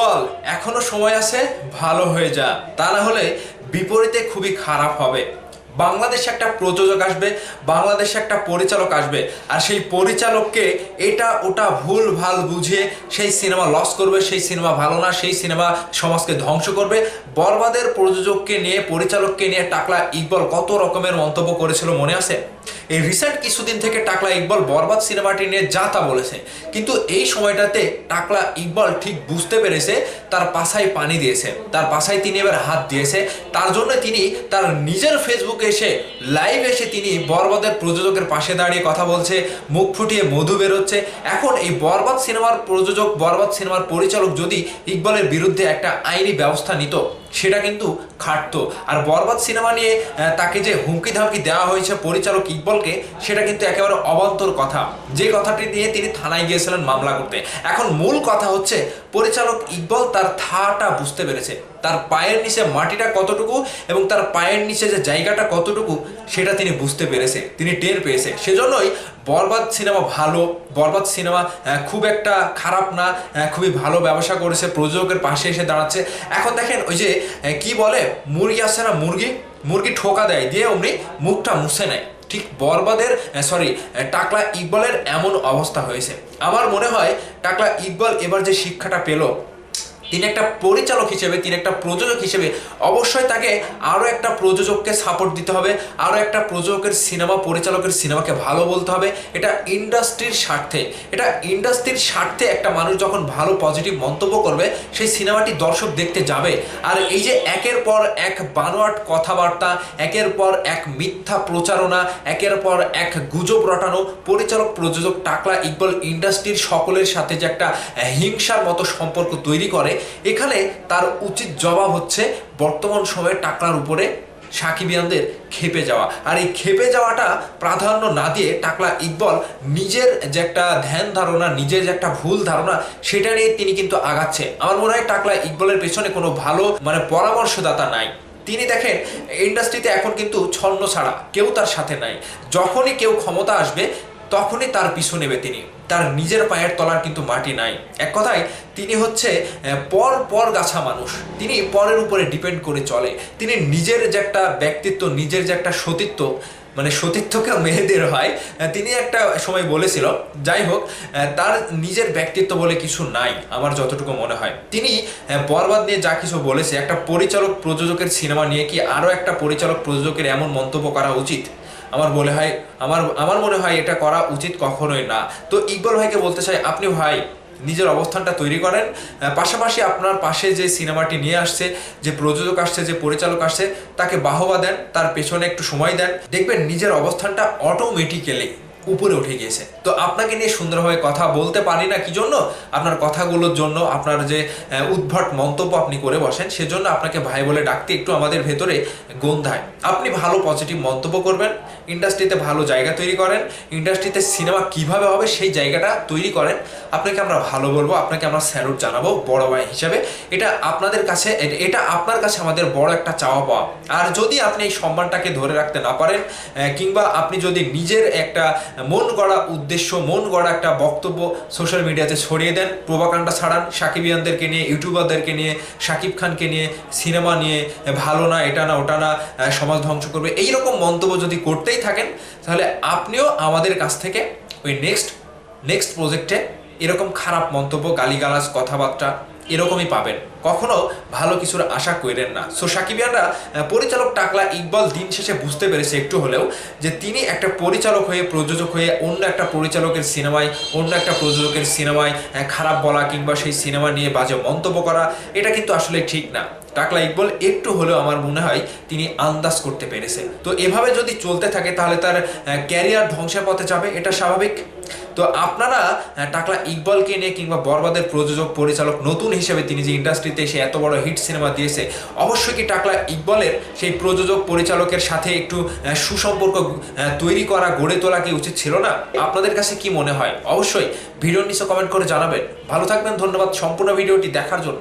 ইকবাল এখনো সময় আছে, ভালো হয়ে যা, তা না হলে বিপরীতে খুবই খারাপ হবে। বাংলাদেশে একটা প্রযোজক আসবে, বাংলাদেশে একটা পরিচালক আসবে, আর সেই পরিচালককে এটা ওটা ভুল ভাল বুঝিয়ে সেই সিনেমা লস করবে, সেই সিনেমা ভালো না, সেই সিনেমা সমাজকে ধ্বংস করবে। বরবাদের প্রযোজককে নিয়ে, পরিচালককে নিয়ে টাকলা ইকবাল কত রকমের মন্তব্য করেছিল মনে আছে? এই রিসেন্ট কিছুদিন থেকে টাকলা ইকবাল বরবাদ সিনেমাটি নিয়ে যা তা বলেছে, কিন্তু এই সময়টাতে টাকলা ইকবাল ঠিক বুঝতে পেরেছে তার পাছায় পানি দিয়েছে, তার পাছায় তিনি এবার হাত দিয়েছে। তার জন্য তিনি তার নিজের ফেসবুকে এসে লাইভ এসে তিনি বরবাদের প্রযোজকের পাশে দাঁড়িয়ে কথা বলছে, মুখ ফুটিয়ে মধু বেরোচ্ছে। এখন এই বরবাদ সিনেমার প্রযোজক, বরবাদ সিনেমার পরিচালক যদি ইকবালের বিরুদ্ধে একটা আইনি ব্যবস্থা নিত, সেটা কিন্তু খাটতো। আর বরবাদ সিনেমা নিয়ে তাকে যে হুমকি ধামকি দেওয়া হয়েছে পরিচালক ইকবালকে, সেটা কিন্তু একেবারে অবান্তর কথা, যে কথাটি নিয়ে তিনি থানায় গিয়েছিলেন মামলা করতে। এখন মূল কথা হচ্ছে পরিচালক ইকবাল তার থাটা বুঝতে পেরেছে, তার পায়ের নিচে মাটিটা কতটুকু এবং তার পায়ের নিচে যে জায়গাটা কতটুকু সেটা তিনি বুঝতে পেরেছে, তিনি টের পেয়েছে। সেজন্যই বরবাদ সিনেমা ভালো, বরবাদ সিনেমা খুব একটা খারাপ না, খুবই ভালো ব্যবসা করেছে, প্রযোজকের পাশে এসে দাঁড়াচ্ছে। এখন দেখেন ওই যে কি বলে মুরগি আছে না, মুরগি ঠোকা দেয় দিয়ে অমনি মুখটা মুছে নেয়, ঠিক বরবাদের টাকলা ইকবালের এমন অবস্থা হয়েছে। আমার মনে হয় টাকলা ইকবাল এবার যে শিক্ষাটা পেল, তিনি একটা পরিচালক হিসেবে, তিনি একটা প্রযোজক হিসেবে অবশ্যই তাকে আরও একটা প্রযোজককে সাপোর্ট দিতে হবে, আরও একটা প্রযোজকের সিনেমা, পরিচালকের সিনেমাকে ভালো বলতে হবে। এটা ইন্ডাস্ট্রির স্বার্থে, এটা ইন্ডাস্ট্রির স্বার্থে একটা মানুষ যখন ভালো পজিটিভ মন্তব্য করবে, সেই সিনেমাটি দর্শক দেখতে যাবে। আর এই যে একের পর এক বানোয়াট কথাবার্তা, একের পর এক মিথ্যা প্রচারণা, একের পর এক গুজব রটানো, পরিচালক প্রযোজক টাকলা ইকবাল ইন্ডাস্ট্রির সকলের সাথে যে একটা হিংসার মতো সম্পর্ক তৈরি করে, এখানে তার উচিত জবাব হচ্ছে বর্তমান সময়ে টাকলার উপরে সাকিবিয়ানদের খেপে যাওয়া। আর এই খেপে যাওয়াটা প্রাধান্য না দিয়ে টাকলা ইকবাল নিজের যে একটা ধ্যান ধারণা, নিজের যে একটা ভুল ধারণা, সেটা নিয়ে তিনি কিন্তু আগাচ্ছে। আমার মনে হয় টাকলা ইকবালের পেছনে কোনো ভালো পরামর্শদাতা নাই। তিনি দেখেন ইন্ডাস্ট্রিতে এখন কিন্তু ছন্ন ছাড়া কেউ তার সাথে নাই। যখনই কেউ ক্ষমতা আসবে তখনই তার পিছু নেবে তিনি, তার নিজের পায়ের তলার কিন্তু মাটি নাই। এক কথায় তিনি হচ্ছে পর গাছা মানুষ, তিনি পরের উপরে ডিপেন্ড করে চলে। তিনি নিজের যে একটা ব্যক্তিত্ব, নিজের যে একটা সতীত্ব, সতীত্বকেও মেয়েদের হয়, তিনি একটা সময় বলেছিল। যাই হোক, তার নিজের ব্যক্তিত্ব বলে কিছু নাই আমার যতটুকু মনে হয়। তিনি বরবাদ নিয়ে যা কিছু বলেছে, একটা পরিচালক প্রযোজকের সিনেমা নিয়ে কি আরও একটা পরিচালক প্রযোজকের এমন মন্তব্য করা উচিত? আমার মনে হয় এটা করা উচিত কখনোই না। তো ইকবাল ভাইকে বলতে চাই, আপনি ভাই নিজের অবস্থানটা তৈরি করেন, পাশাপাশি আপনার পাশে যে সিনেমাটি নিয়ে আসছে, যে প্রযোজক আসছে, যে পরিচালক আসছে, তাকে বাহবা দেন, তার পেছনে একটু সময় দেন, দেখবেন নিজের অবস্থানটা অটোমেটিক্যালি উপরে উঠে গিয়েছে। তো আপনাকে নিয়ে সুন্দরভাবে কথা বলতে পারি না কি জন্য? আপনার কথাগুলোর জন্য, আপনার যে উদ্ভট মন্তব্য আপনি করে বসেন, সেজন্য আপনাকে ভাই বলে ডাকতে একটু আমাদের ভেতরে গন্ধায়। আপনি ভালো পজিটিভ মন্তব্য করবেন, ইন্ডাস্ট্রিতে ভালো জায়গা তৈরি করেন, ইন্ডাস্ট্রিতে সিনেমা কিভাবে হবে সেই জায়গাটা তৈরি করেন। আপনাকে আমরা ভালো বলবো, আপনাকে আমরা স্যালুট জানাবো বড় ভাই হিসাবে। এটা আপনাদের কাছে, এটা আপনার কাছে আমাদের বড় একটা চাওয়া পাওয়া। আর যদি আপনি এই সম্মানটাকে ধরে রাখতে না পারেন, কিংবা আপনি যদি নিজের একটা মন গড়া উদ্দেশ্য, মন গড়া একটা বক্তব্য সোশ্যাল মিডিয়াতে ছড়িয়ে দেন, প্রোপাগান্ডা ছাড়ান, সাকিবিয়ানদেরকে নিয়ে, ইউটিউবারদেরকে নিয়ে, শাকিব খানকে নিয়ে, সিনেমা নিয়ে ভালো না, এটা না, ওটা না, সমাজ ধ্বংস করবে, এইরকম মন্তব্য যদি করতেই থাকেন, তাহলে আপনিও আমাদের কাছ থেকে ওই নেক্সট প্রজেক্টে এরকম খারাপ মন্তব্য, গালিগালাজ, কথাবার্তা এরকমই পাবেন। কখনো ভালো কিছুর আশা করেন না। সো সাকিবিয়ানরা, পরিচালক টাকলা ইকবাল দিন শেষে বুঝতে পেরেছে একটু হলেও, যে তিনি একটা পরিচালক হয়ে, প্রযোজক হয়ে অন্য একটা পরিচালকের সিনেমায়, অন্য একটা প্রযোজকের সিনেমায় খারাপ বলা কিংবা সেই সিনেমা নিয়ে বাজে মন্তব্য করা, এটা কিন্তু আসলে ঠিক না। টাকলা ইকবাল একটু হলেও আমার মনে হয় তিনি আন্দাজ করতে পেরেছে। তো এভাবে যদি চলতে থাকে তাহলে তার ক্যারিয়ার ধ্বংসের পথে যাবে, এটা স্বাভাবিক। তো আপনারা টাকলা ইকবালকে নিয়ে, কিংবা বরবাদের প্রযোজক, পরিচালক নতুন হিসেবে তিনি যে ইন্ডাস্ট্রিতে এসে এত বড় হিট সিনেমা দিয়েছে, অবশ্যই কি টাকলা ইকবালের সেই প্রযোজক, পরিচালকের সাথে একটু সুসম্পর্ক তৈরি করা, গড়ে তোলা কি উচিত ছিল না? আপনাদের কাছে কি মনে হয়? অবশ্যই ভিডিওর নিচে কমেন্ট করে জানাবেন। ভালো থাকবেন, ধন্যবাদ সম্পূর্ণ ভিডিওটি দেখার জন্য।